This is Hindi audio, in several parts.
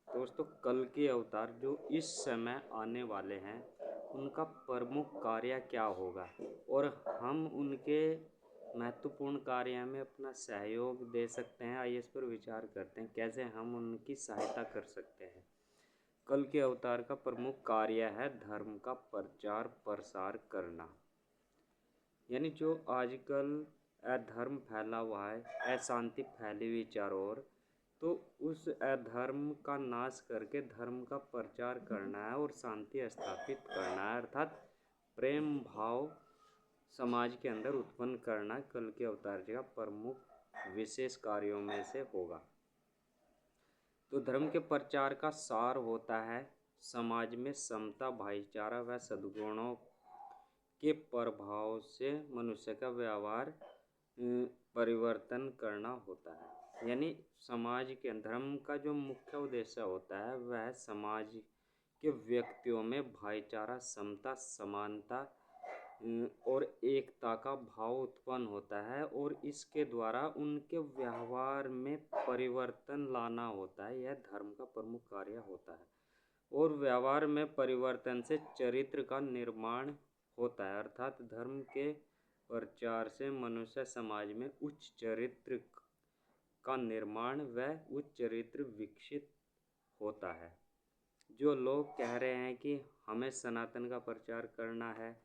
दोस्तों, कल के अवतार जो इस समय आने वाले हैं, उनका प्रमुख कार्य क्या होगा और हम उनके महत्वपूर्ण कार्य में अपना सहयोग दे सकते हैं। आइए इस पर विचार करते हैं, कैसे हम उनकी सहायता कर सकते हैं। कल के अवतार का प्रमुख कार्य है धर्म का प्रचार प्रसार करना। यानी जो आजकल अधर्म फैला हुआ है, अशांति फैली हुई चारों ओर, तो उस अधर्म का नाश करके धर्म का प्रचार करना है और शांति स्थापित करना है, अर्थात प्रेम भाव समाज के अंदर उत्पन्न करना कल के अवतार जी का प्रमुख विशेष कार्यों में से होगा। तो धर्म के प्रचार का सार होता है समाज में समता, भाईचारा व सद्गुणों के प्रभाव से मनुष्य का व्यवहार परिवर्तन करना होता है। यानी समाज के धर्म का जो मुख्य उद्देश्य होता है वह समाज के व्यक्तियों में भाईचारा, समता, समानता और एकता का भाव उत्पन्न होता है और इसके द्वारा उनके व्यवहार में परिवर्तन लाना होता है। यह धर्म का प्रमुख कार्य होता है और व्यवहार में परिवर्तन से चरित्र का निर्माण होता है, अर्थात धर्म के प्रचार से मनुष्य समाज में उच्च चरित्र का निर्माण व उच्च चरित्र विकसित होता है। जो लोग कह रहे हैं कि हमें सनातन का प्रचार करना है,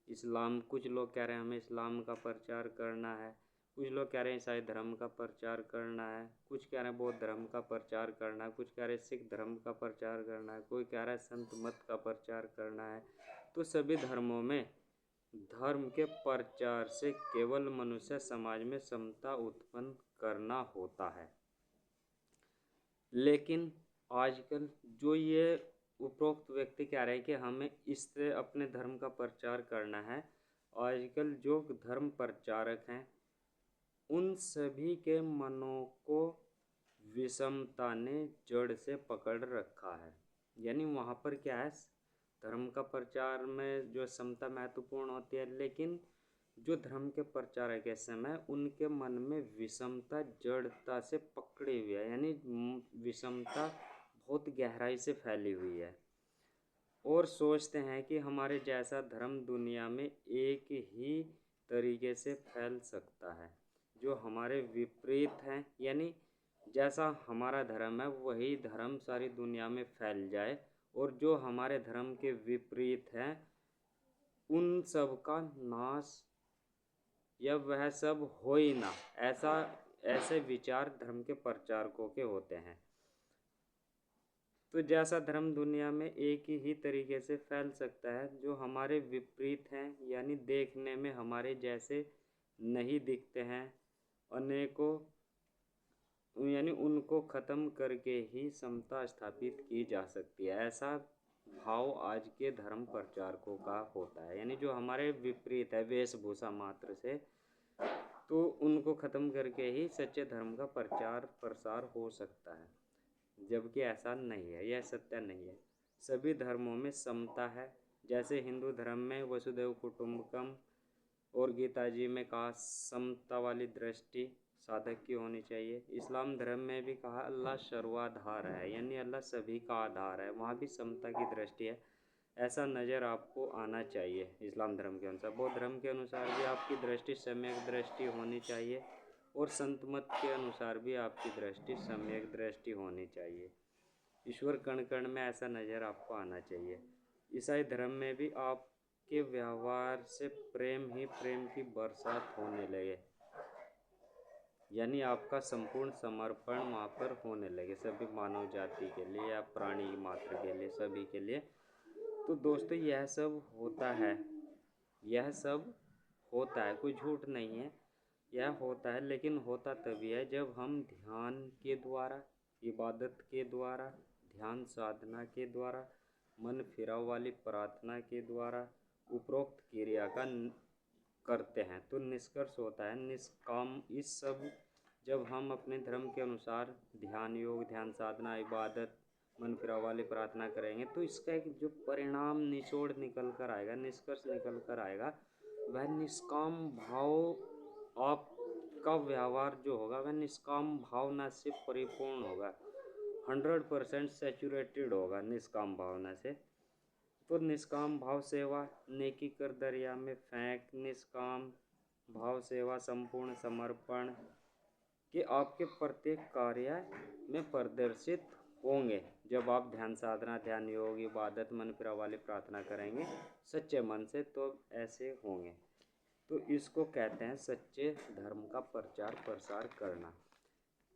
इस्लाम, कुछ लोग कह रहे हैं हमें इस्लाम का प्रचार करना है, कुछ लोग कह रहे हैं ईसाई धर्म का प्रचार करना है, कुछ कह रहे हैं बौद्ध धर्म का प्रचार करना है, कुछ कह रहे हैं सिख धर्म का प्रचार करना है, कोई कह रहा है संत मत का प्रचार करना है। तो सभी धर्मों में धर्म के प्रचार से केवल मनुष्य समाज में समता उत्पन्न करना होता है। लेकिन आजकल जो ये उपरोक्त व्यक्ति कह रहे हैं कि हमें इससे अपने धर्म का प्रचार करना है, आजकल जो धर्म प्रचारक हैं उन सभी के मनों को विषमता ने जड़ से पकड़ रखा है। यानी वहाँ पर क्या है, धर्म का प्रचार में जो समता महत्वपूर्ण होती है, लेकिन जो धर्म के प्रचारक के समय उनके मन में विषमता जड़ता से पकड़ी हुई है। यानी विषमता बहुत गहराई से फैली हुई है और सोचते हैं कि हमारे जैसा धर्म दुनिया में एक ही तरीके से फैल सकता है। जो हमारे विपरीत हैं, यानी जैसा हमारा धर्म है वही धर्म सारी दुनिया में फैल जाए और जो हमारे धर्म के विपरीत हैं उन सब का नाश या वह सब हो ही ना, ऐसे विचार धर्म के प्रचारकों के होते हैं। तो जैसा धर्म दुनिया में एक ही तरीके से फैल सकता है, जो हमारे विपरीत हैं यानी देखने में हमारे जैसे नहीं दिखते हैं, अनेकों, यानी उनको ख़त्म करके ही समता स्थापित की जा सकती है। ऐसा भाव आज के धर्म प्रचारकों का होता है। यानी जो हमारे विपरीत है वेशभूषा मात्र से, तो उनको ख़त्म करके ही सच्चे धर्म का प्रचार प्रसार हो सकता है, जबकि ऐसा नहीं है, यह सत्य नहीं है। सभी धर्मों में समता है। जैसे हिंदू धर्म में वसुधैव कुटुंबकम और गीता जी में कहा समता वाली दृष्टि साधक की होनी चाहिए। इस्लाम धर्म में भी कहा अल्लाह सर्वाधार है, यानी अल्लाह सभी का आधार है, वहाँ भी समता की दृष्टि है। ऐसा नज़र आपको आना चाहिए इस्लाम धर्म के अनुसार। बौद्ध धर्म के अनुसार भी आपकी दृष्टि सम्यक दृष्टि होनी चाहिए और संत मत के अनुसार भी आपकी दृष्टि सम्यक दृष्टि होनी चाहिए। ईश्वर कण कण में ऐसा नज़र आपको आना चाहिए। ईसाई धर्म में भी आपके व्यवहार से प्रेम ही प्रेम की बरसात होने लगे, यानी आपका संपूर्ण समर्पण वहाँ पर होने लगे सभी मानव जाति के लिए या प्राणी मात्र के लिए, सभी के लिए। तो दोस्तों यह सब होता है, यह सब होता है, कोई झूठ नहीं है, यह होता है। लेकिन होता तभी है जब हम ध्यान के द्वारा, इबादत के द्वारा, ध्यान साधना के द्वारा, मन फिराव वाली प्रार्थना के द्वारा उपरोक्त क्रिया का करते हैं। तो निष्कर्ष होता है निष्काम। इस सब जब हम अपने धर्म के अनुसार ध्यान योग, ध्यान साधना, इबादत, मन फिराव वाली प्रार्थना करेंगे तो इसका एक जो परिणाम निचोड़ निकल कर आएगा, निष्कर्ष निकल कर आएगा, वह निष्काम भाव। आपका व्यवहार जो होगा वह निष्काम भावना से परिपूर्ण होगा। 100% सैचुरेटेड होगा निष्काम भावना से। तो निष्काम भाव सेवा, नेकी कर दरिया में फेंक, निष्काम भाव सेवा, संपूर्ण समर्पण कि आपके प्रत्येक कार्य में प्रदर्शित होंगे जब आप ध्यान साधना, ध्यान योग, इबादत, मन फिरा वाली प्रार्थना करेंगे सच्चे मन से, तो ऐसे होंगे। तो इसको कहते हैं सच्चे धर्म का प्रचार प्रसार करना,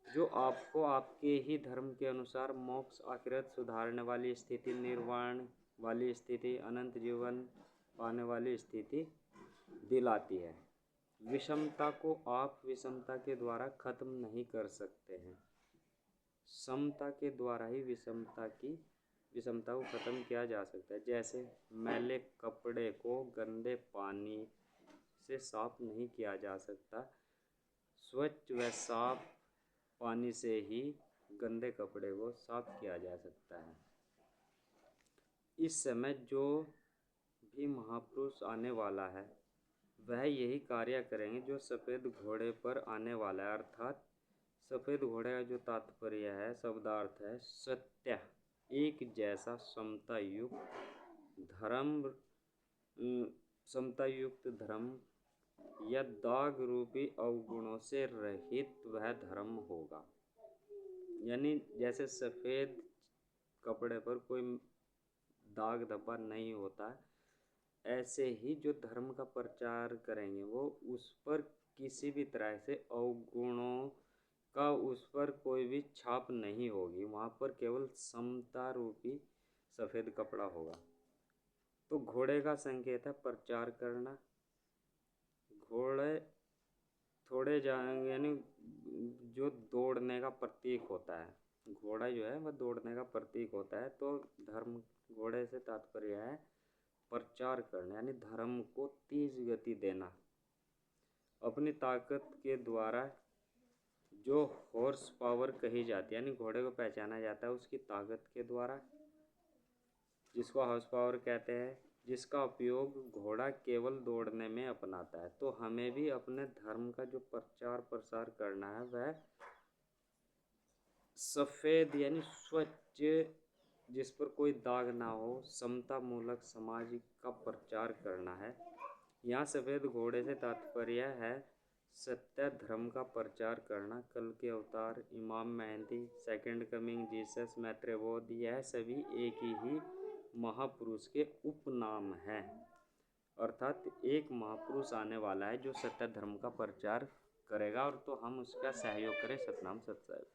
जो आपको आपके ही धर्म के अनुसार मोक्ष, आखिरत सुधारने वाली स्थिति, निर्वाण वाली स्थिति, अनंत जीवन पाने वाली स्थिति दिलाती है। विषमता को आप विषमता के द्वारा खत्म नहीं कर सकते हैं, समता के द्वारा ही विषमता को खत्म किया जा सकता है। जैसे मैले कपड़े को गंदे पानी से साफ नहीं किया जा सकता, स्वच्छ व साफ पानी से ही गंदे कपड़े को साफ किया जा सकता है। इस समय जो भी महापुरुष आने वाला है वह यही कार्य करेंगे जो सफ़ेद घोड़े पर आने वाला है। अर्थात सफ़ेद घोड़े का जो तात्पर्य है, शब्दार्थ है सत्य, एक जैसा समता युक्त धर्म या दाग रूपी अवगुणों से रहित वह धर्म होगा। यानी जैसे सफ़ेद कपड़े पर कोई दाग धब्बा नहीं होता, ऐसे ही जो धर्म का प्रचार करेंगे वो उस पर किसी भी तरह से अवगुणों का उस पर कोई भी छाप नहीं होगी, वहाँ पर केवल समता रूपी सफ़ेद कपड़ा होगा। तो घोड़े का संकेत है प्रचार करना। घोड़े थोड़े जाएंगे यानी जो दौड़ने का प्रतीक होता है, घोड़ा जो है वह दौड़ने का प्रतीक होता है। तो धर्म घोड़े से तात्पर्य है प्रचार करना, यानी धर्म को तेज गति देना। अपनी ताकत के द्वारा जो हॉर्स पावर कही जाती है, यानी घोड़े को पहचाना जाता है उसकी ताकत के द्वारा, जिसको हॉर्स पावर कहते हैं, जिसका उपयोग घोड़ा केवल दौड़ने में अपनाता है। तो हमें भी अपने धर्म का जो प्रचार प्रसार करना है वह सफ़ेद यानी स्वच्छ, जिस पर कोई दाग ना हो, समता मूलक समाज का प्रचार करना है। यहाँ सफ़ेद घोड़े से तात्पर्य है सत्य धर्म का प्रचार करना। कल के अवतार, इमाम Mahdi, second coming Jesus, Maitreya बोध, यह सभी एक ही महापुरुष के उपनाम हैं। अर्थात एक महापुरुष आने वाला है जो सत्य धर्म का प्रचार करेगा, और तो हम उसका सहयोग करें। सतनाम सत साहिब।